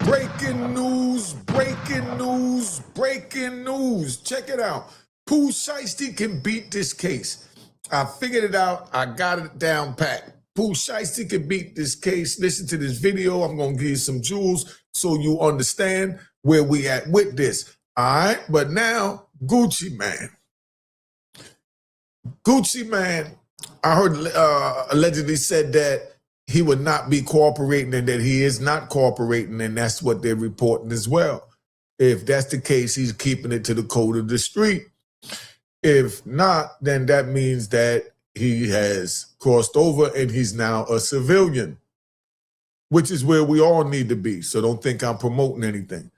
Breaking news, breaking news, breaking news. Check it out. Pooh Shiesty can beat this case. I figured it out. I got it down pat. Pooh Shiesty can beat this case. Listen to this video. I'm going to give you some jewels so you understand where we at with this. All right? But now, Gucci Mane. Gucci Mane, I heard allegedly said that he would not be cooperating and that he is not cooperating, and that's what they're reporting as well. If that's the case, he's keeping it to the code of the street. If not, then that means that he has crossed over and he's now a civilian, which is where we all need to be. So don't think I'm promoting anything.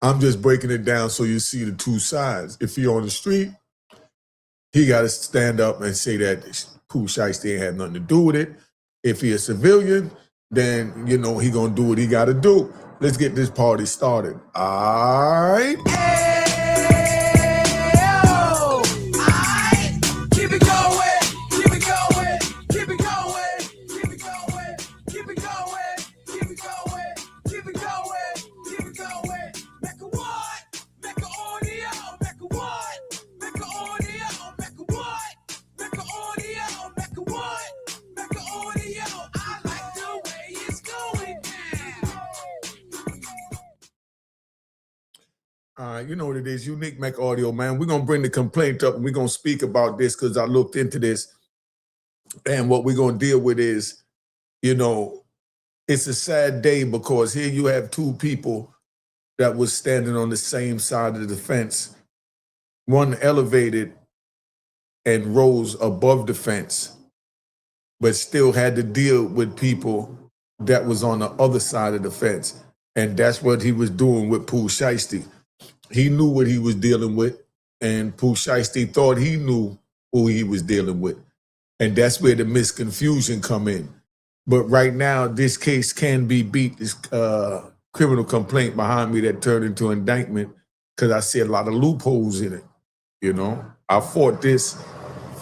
I'm just breaking it down so you see the two sides. If you're on the street, he got to stand up and say that Pooh Shiesty ain't had nothing to do with it. If he a civilian, then, you know, he gonna do what he gotta do. Let's get this party started. All right. Keep it going, keep it going, keep it going, keep it going, keep it going, keep it going, keep it going, keep it going. Make a what? Make a audio, make a what? Make a audio, make a what? Make a audio, make a what? Make a audio. I like the way it's going now. All right, you know what it is, Unique Mac Audio, man. We're gonna bring the complaint up and we're gonna speak about this because I looked into this. And what we're gonna deal with is, you know, it's a sad day because here you have two people that was standing on the same side of the fence. One elevated and rose above the fence, but still had to deal with people that was on the other side of the fence. And that's what he was doing with Pooh Shiesty. He knew what he was dealing with, and Pooh Shiesty thought he knew who he was dealing with. And that's where the misconfusion come in. But right now, this case can be beat. This criminal complaint behind me that turned into indictment because I see a lot of loopholes in it. You know, I fought this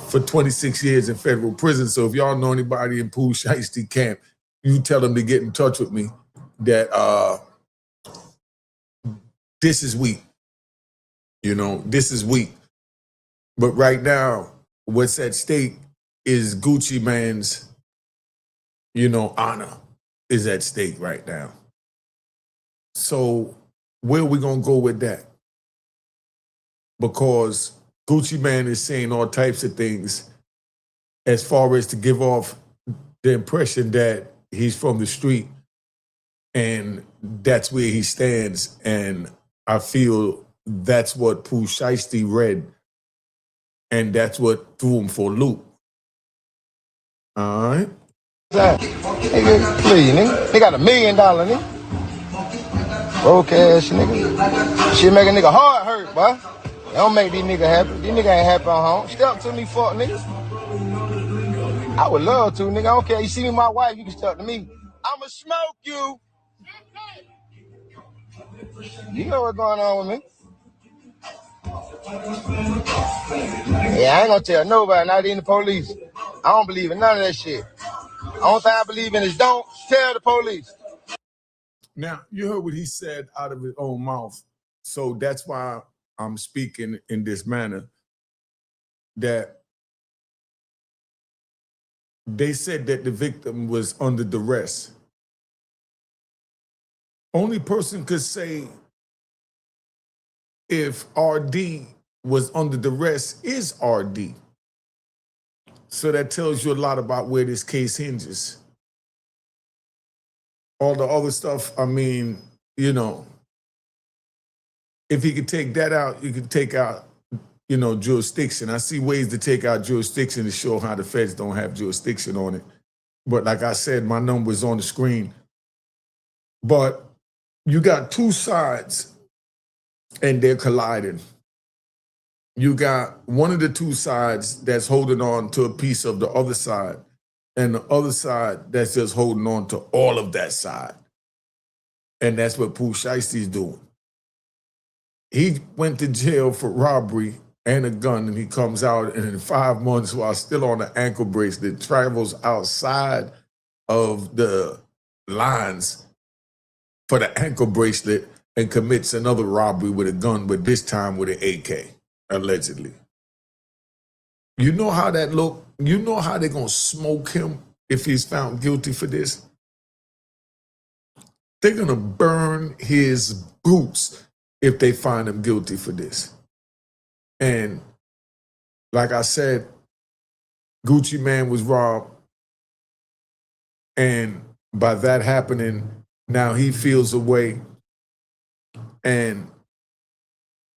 for 26 years in federal prison. So if y'all know anybody in Pooh Shiesty camp, you tell them to get in touch with me that this is weak. You know, this is weak. But right now, what's at stake is Gucci Mane's, you know, honor is at stake right now. So where are we going to go with that? Because Gucci Mane is saying all types of things as far as to give off the impression that he's from the street and that's where he stands. And I feel that's what Pooh Shiesty read, and that's what threw him for a loop. All right? Nigga, please, nigga. They got $1 million, nigga. Broke ass, nigga. Shit make a nigga heart hurt, boy. They don't make these niggas happy. These niggas ain't happy on home. Step to me, fuck, nigga. I would love to, nigga. I don't care. You see me, my wife, you can step to me. I'ma smoke you. You know what's going on with me. Yeah, I ain't gonna tell nobody, not even the police. I don't believe in none of that shit. The only thing I believe in is don't tell the police. Now, you heard what he said out of his own mouth. So that's why I'm speaking in this manner, that they said that the victim was under duress. Only person could say if RD was under duress is RD. So that tells you a lot about where this case hinges. All the other stuff, I mean, you know, if he could take that out, you could take out, you know, jurisdiction. I see ways to take out jurisdiction to show how the feds don't have jurisdiction on it. But like I said, my number is on the screen. But you got two sides and they're colliding. You got one of the two sides that's holding on to a piece of the other side, and the other side that's just holding on to all of that side. And that's what Pooh Shiesty's doing. He went to jail for robbery and a gun, and he comes out, and in 5 months, while still on an ankle bracelet, travels outside of the lines for the ankle bracelet and commits another robbery with a gun, but this time with an AK, allegedly. You know how that look? You know how they're going to smoke him if he's found guilty for this? They're going to burn his boots if they find him guilty for this. And like I said, Gucci Mane was robbed. And by that happening, now he feels a way. And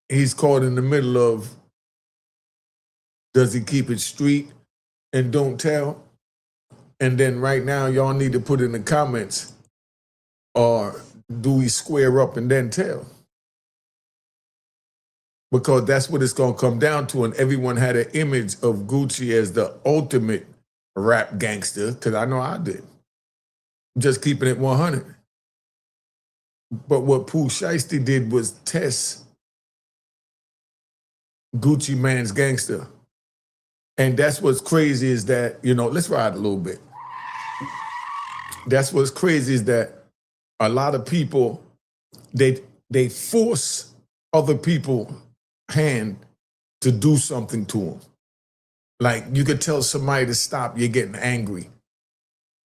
he's caught in the middle of, does he keep it street and don't tell? And then right now, y'all need to put in the comments, or do we square up and then tell? Because that's what it's going to come down to. And everyone had an image of Gucci as the ultimate rap gangster, because I know I did. Just keeping it 100. But what Pooh Shiesty did was test Gucci Mane's gangster. And that's what's crazy is that, you know, let's ride a little bit. That's what's crazy is that a lot of people, they force other people's hand to do something to them. Like you could tell somebody to stop, you're getting angry.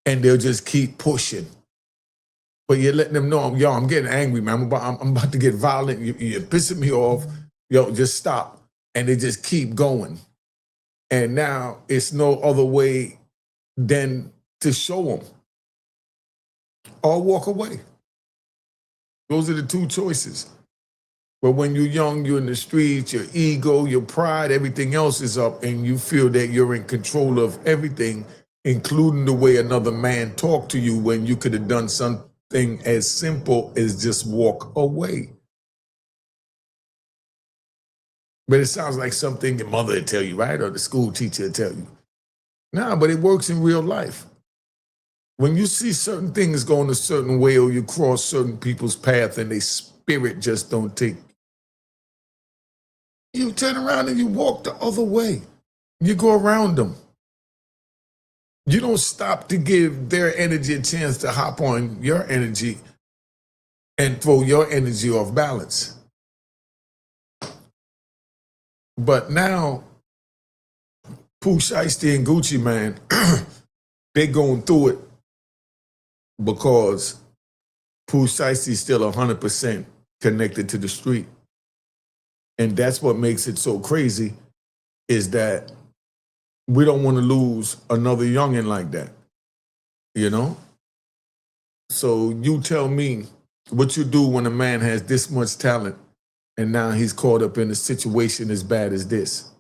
And they'll just keep pushing. But you're letting them know, I'm getting angry, man. I'm about to get violent. You're pissing me off. Yo, just stop. And they just keep going. And now it's no other way than to show them or walk away. Those are the two choices. But when you're young, you're in the streets, your ego, your pride, everything else is up, and you feel that you're in control of everything, including the way another man talked to you when you could have done something as simple as just walk away. But it sounds like something your mother would tell you, right? Or the school teacher would tell you. Nah, but it works in real life. When you see certain things going a certain way, or you cross certain people's path and their spirit just don't take, you turn around and you walk the other way. You go around them. You don't stop to give their energy a chance to hop on your energy and throw your energy off balance. But now, Pooh Shiesty and Gucci Mane, they're going through it because Pooh Shiesty's still 100% connected to the street. And that's what makes it so crazy, is that we don't want to lose another youngin' like that, you know? So you tell me what you do when a man has this much talent and now he's caught up in a situation as bad as this.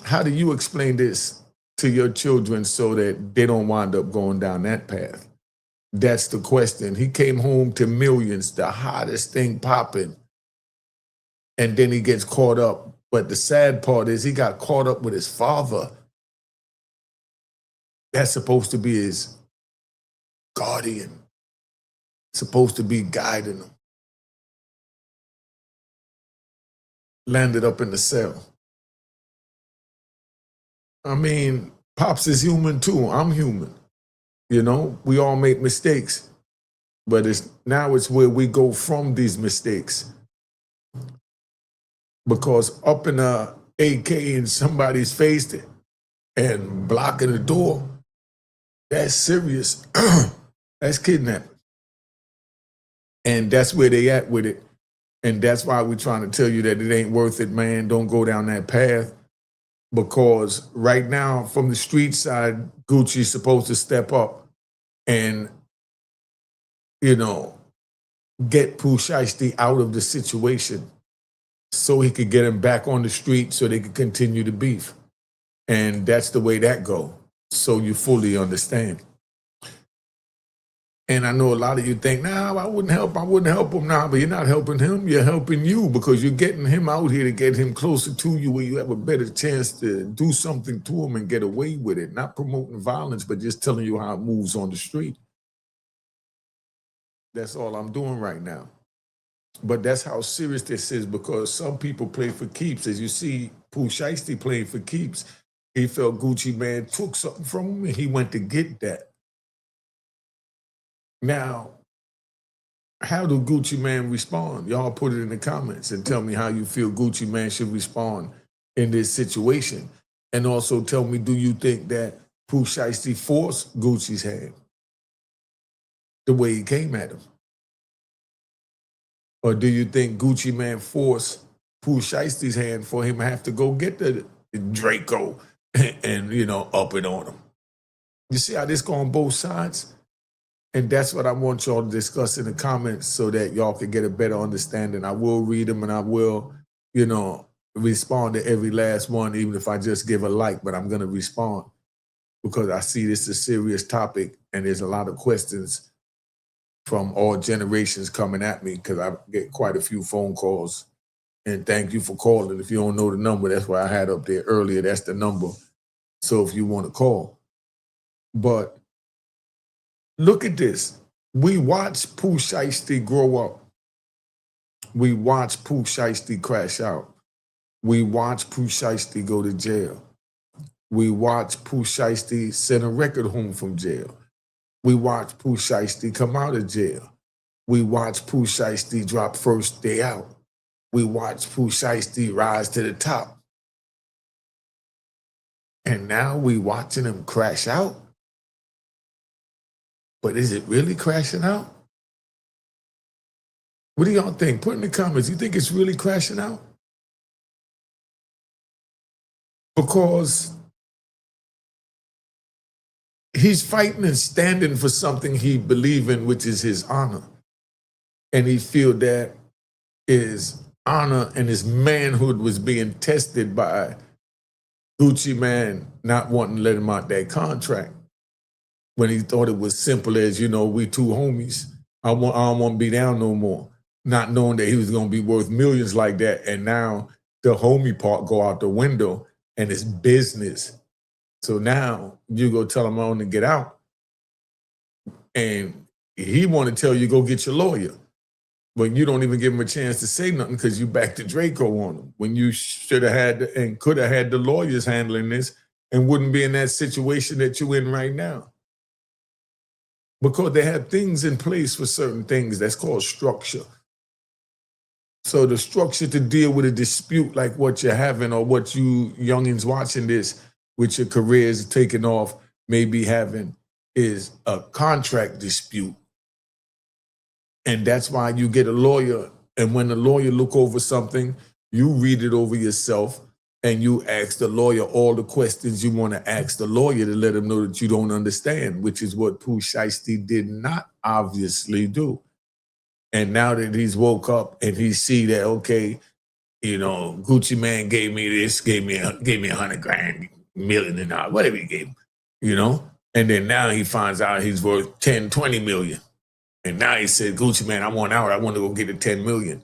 How do you explain this to your children so that they don't wind up going down that path? That's the question. He came home to millions, the hottest thing popping, and then he gets caught up. But the sad part is he got caught up with his father. That's supposed to be his guardian, supposed to be guiding him. Landed up in the cell. I mean, Pops is human too. I'm human. You know, we all make mistakes. But now it's where we go from these mistakes. Because up in a AK in somebody's face and blocking the door, that's serious. That's kidnapping. And that's where they at with it. And that's why we're trying to tell you that it ain't worth it, man. Don't go down that path. Because right now, from the street side, Gucci's supposed to step up and, you know, get Pooh Shiesty out of the situation so he could get him back on the street so they could continue the beef. And that's the way that go. So you fully understand. And I know a lot of you think, nah, I wouldn't help him. Nah, but you're not helping him, you're helping you, because you're getting him out here to get him closer to you where you have a better chance to do something to him and get away with it. Not promoting violence, but just telling you how it moves on the street. That's all I'm doing right now. But that's how serious this is, because some people play for keeps. As you see, Pooh Shiesty playing for keeps. He felt Gucci Mane took something from him and he went to get that. Now, How do Gucci Man respond? Y'all put it in the comments and tell me how you feel Gucci Man should respond in this situation. And also tell me, do you think that Pooh Shiesty forced Gucci's hand the way he came at him? Or do you think Gucci Man forced Pooh Shiesty's hand for him to have to go get the Draco and up it on him? You see how this go on both sides? And that's what I want y'all to discuss in the comments so that y'all can get a better understanding. I will read them and I will, respond to every last one, even if I just give a like, but I'm going to respond because I see this is a serious topic and there's a lot of questions from all generations coming at me because I get quite a few phone calls. And thank you for calling. If you don't know the number, that's why I had up there earlier. That's the number. So if you want to call. But look at this. We watched Pooh Shiesty grow up. We watched Pooh Shiesty crash out. We watched Pooh Shiesty go to jail. We watched Pooh Shiesty send a record home from jail. We watched Pooh Shiesty come out of jail. We watched Pooh Shiesty drop first day out. We watched Pooh Shiesty rise to the top. And now we watching him crash out. But is it really crashing out? What do y'all think? Put in the comments. You think it's really crashing out? Because he's fighting and standing for something he believes in, which is his honor. And he feel that his honor and his manhood was being tested by Gucci Man not wanting to let him out that contract. When he thought it was simple as, we two homies. I don't want to be down no more. Not knowing that he was going to be worth millions like that. And now the homie part go out the window and it's business. So now you go tell him I want to get out. And he want to tell you, go get your lawyer. But you don't even give him a chance to say nothing because you back to Draco on him. When you should have had and could have had the lawyers handling this and wouldn't be in that situation that you're in right now. Because they have things in place for certain things. That's called structure. So the structure to deal with a dispute like what you're having or what you youngins watching this with your careers taking off may be having is a contract dispute. And that's why you get a lawyer. And when the lawyer look over something, you read it over yourself and you ask the lawyer all the questions you want to ask the lawyer to let him know that you don't understand, which is what Pooh Shiesty did not obviously do. And now that he's woke up and he see that, okay, Gucci Man gave me this, gave me $100 grand, million and all, whatever he gave him, And then now he finds out he's worth 10, 20 million. And now he said, Gucci Man, I want out. I want to go get the 10 million,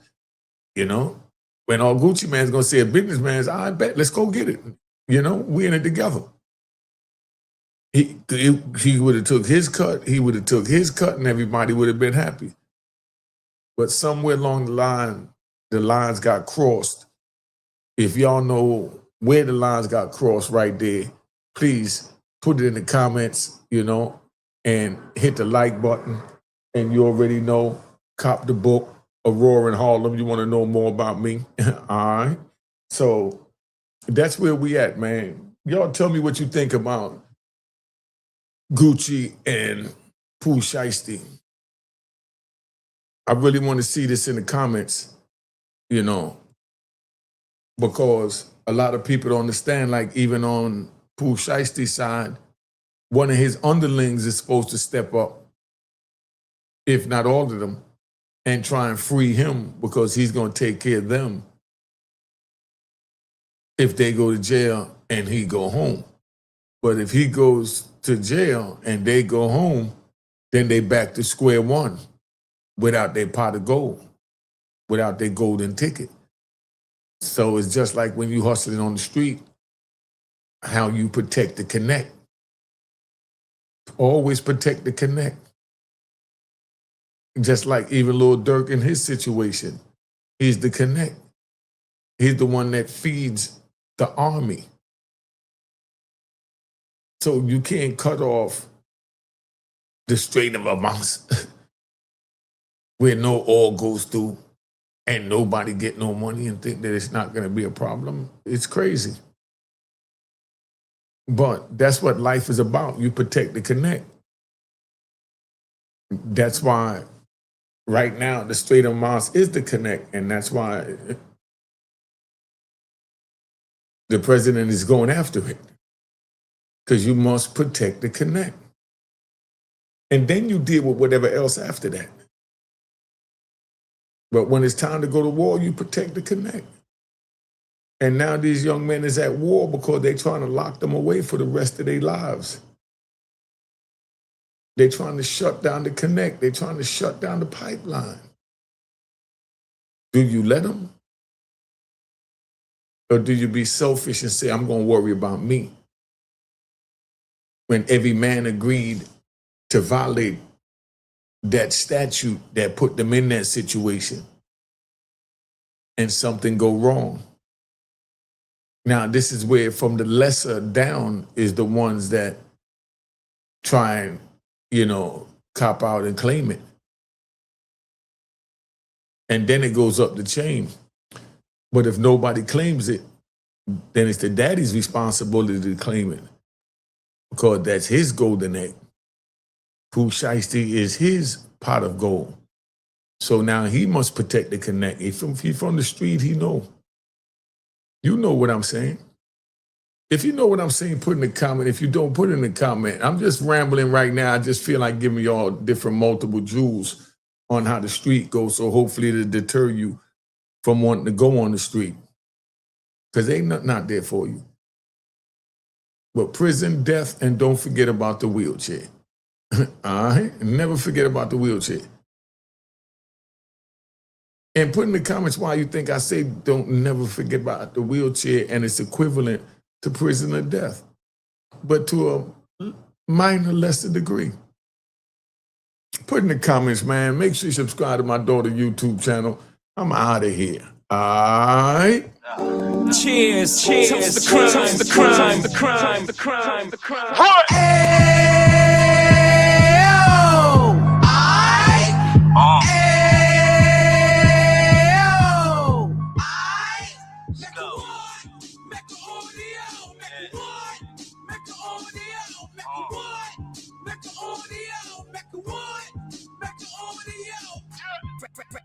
When all Gucci Man's going to say a businessman's, I bet, let's go get it. We in it together. He would have took his cut. He would have took his cut and everybody would have been happy. But somewhere along the lines got crossed. If y'all know where the lines got crossed right there, please put it in the comments, and hit the like button. And you already know, cop the book, Aurora in Harlem. You want to know more about me? All right. So that's where we at, man. Y'all tell me what you think about Gucci and Pooh Shiesty. I really want to see this in the comments, because a lot of people don't understand, like even on Pooh Shiesty's side, one of his underlings is supposed to step up, if not all of them, and try and free him because he's going to take care of them if they go to jail and he go home. But if he goes to jail and they go home, then they back to square one without their pot of gold, without their golden ticket. So it's just like when you hustling on the street, how you protect the connect. Always protect the connect. Just like even Lil Durk in his situation, he's the connect. He's the one that feeds the army. So you can't cut off the Strait of Hamas where no oil goes through and nobody get no money and think that it's not going to be a problem. It's crazy. But that's what life is about. You protect the connect. That's why right now the Strait of Hormuz is the connect, and that's why the president is going after it, because you must protect the connect. And then you deal with whatever else after that. But when it's time to go to war, you protect the connect. And now these young men is at war because they're trying to lock them away for the rest of their lives. They're trying to shut down the connect. They're trying to shut down the pipeline. Do you let them? Or do you be selfish and say, I'm going to worry about me? When every man agreed to violate that statute that put them in that situation and something go wrong. Now, this is where from the lesser down is the ones that try and, cop out and claim it. And then it goes up the chain. But if nobody claims it, then it's the daddy's responsibility to claim it, because that's his golden egg. Pooh Shiesty is his pot of gold. So now he must protect the connect. If he's from the street, he know. You know what I'm saying. If you know what I'm saying, put in the comment. If you don't, put in the comment. I'm just rambling right now. I just feel like giving y'all different multiple jewels on how the street goes. So hopefully it'll deter you from wanting to go on the street, because ain't nothing out there for you. But prison, death, and don't forget about the wheelchair. All right? Never forget about the wheelchair. And put in the comments why you think I say don't never forget about the wheelchair and it's equivalent to prison or death, but to a minor, lesser degree. Put in the comments, man. Make sure you subscribe to my daughter's YouTube channel. I'm out of here. All right? Cheers, cheers, toast the crime, toast the crime, the crime, the crime, the crime.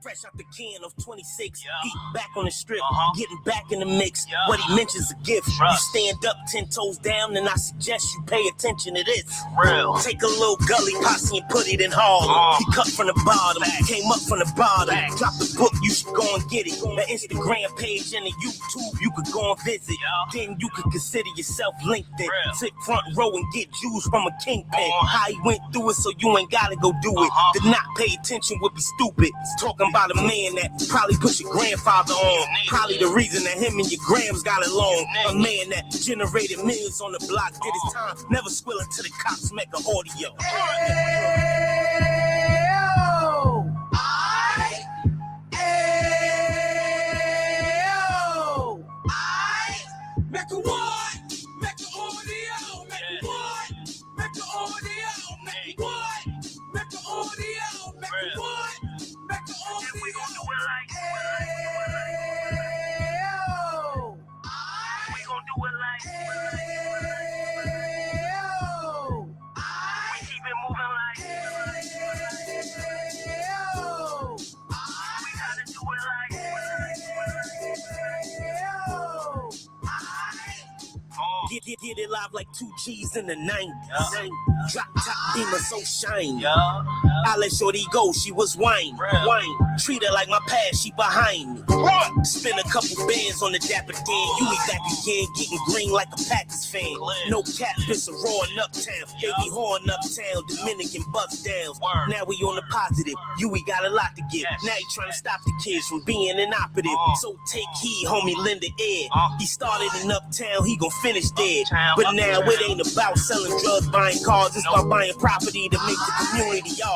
Fresh out the can of 26, heat back on the strip, getting back in the mix. What he mentions a gift. You stand up 10 toes down, and I suggest you pay attention to this. Take a little gully posse and put it in Harlem. He cut from the bottom, came up from the bottom. Drop the book, you should go and get it. The Instagram page and the YouTube, you could go and visit. Then you could consider yourself LinkedIn. Sit front row and get Jews from a kingpin. How he went through it, so you ain't gotta go do it. To not pay attention would be stupid. Talking about a man that probably put your grandfather on. Probably the reason that him and your grams got along. A man that generated millions on the block, did his time, never squealing to the cops make an audio. Make a what? Make a audio. Make a what? Make a audio. Make a what? Make a audio. Make a what? Make a audio. We gon' do it like we gon' do it like we keep it moving like we gotta do it like Get it live like 2 G's in the 90s. Drop top beamer so shiny. I let shorty go, she was wine. Treat her like my past, she behind me. Spin a couple bands on the dapper Dan. You be back again, getting green like a Packers fan. No cap, it's a roaring uptown. Baby horn uptown, Dominican bust downs. Now we on the positive, you we got a lot to give. Now you trying to stop the kids from being inoperative. So take heed, homie, lend the air. He started in uptown, he gon' finish dead. But now it ain't about selling drugs, buying cars. It's about buying property to make the community yard.